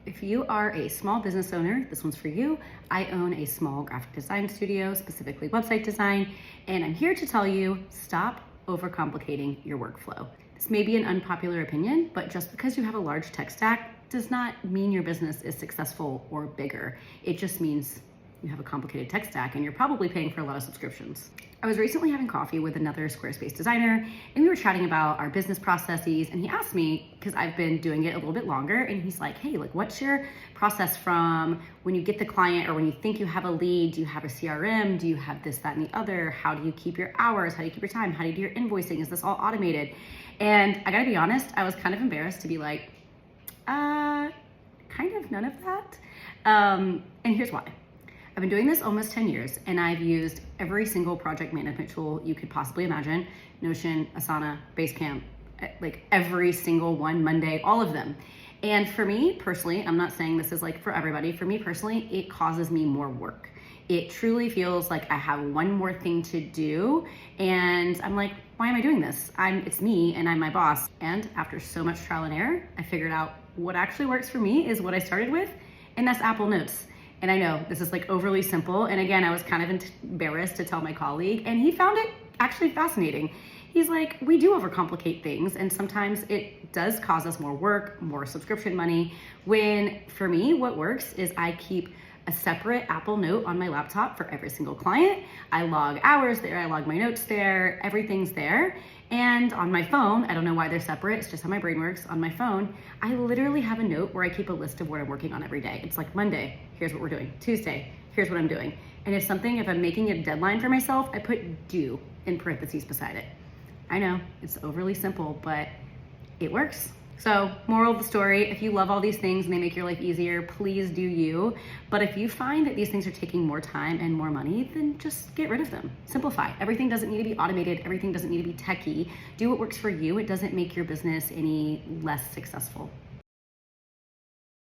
If you are a small business owner, this one's for you. I own a small graphic design studio, specifically website design, and I'm here to tell you, stop overcomplicating your workflow. This may be an unpopular opinion, but just because you have a large tech stack does not mean your business is successful or bigger. It just means you have a complicated tech stack and you're probably paying for a lot of subscriptions. I was recently having coffee with another Squarespace designer and we were chatting about our business processes, and he asked me, because I've been doing it a little bit longer, and he's like, hey, what's your process from when you get the client or when you think you have a lead? Do you have a CRM? Do you have this, that, and the other? How do you keep your hours? How do you keep your time? How do you do your invoicing? Is this all automated? And I gotta be honest, I was kind of embarrassed to be like, kind of none of that. And here's why. I've been doing this almost 10 years and I've used every single project management tool you could possibly imagine. Notion, Asana, Basecamp, like every single one, Monday, all of them. And for me personally, I'm not saying this is like for everybody, for me personally, it causes me more work. It truly feels like I have one more thing to do and I'm like, why am I doing this? It's me and I'm my boss. And after so much trial and error, I figured out what actually works for me is what I started with, and that's Apple Notes. And I know this is like overly simple. And again, I was kind of embarrassed to tell my colleague, and he found it actually fascinating. He's like, we do overcomplicate things, and sometimes it does cause us more work, more subscription money, when for me, what works is I keep a separate Apple Note on my laptop for every single client. I log hours there, I log my notes there, everything's there. And on my phone, I don't know why they're separate, it's just how my brain works. On my phone, I literally have a note where I keep a list of what I'm working on every day. It's like Monday, here's what we're doing. Tuesday, here's what I'm doing. And if I'm making a deadline for myself, I put due in parentheses beside it. I know, it's overly simple, but it works. So, moral of the story, if you love all these things and they make your life easier, please do you. But if you find that these things are taking more time and more money, then just get rid of them. Simplify. Everything doesn't need to be automated. Everything doesn't need to be techie. Do what works for you. It doesn't make your business any less successful.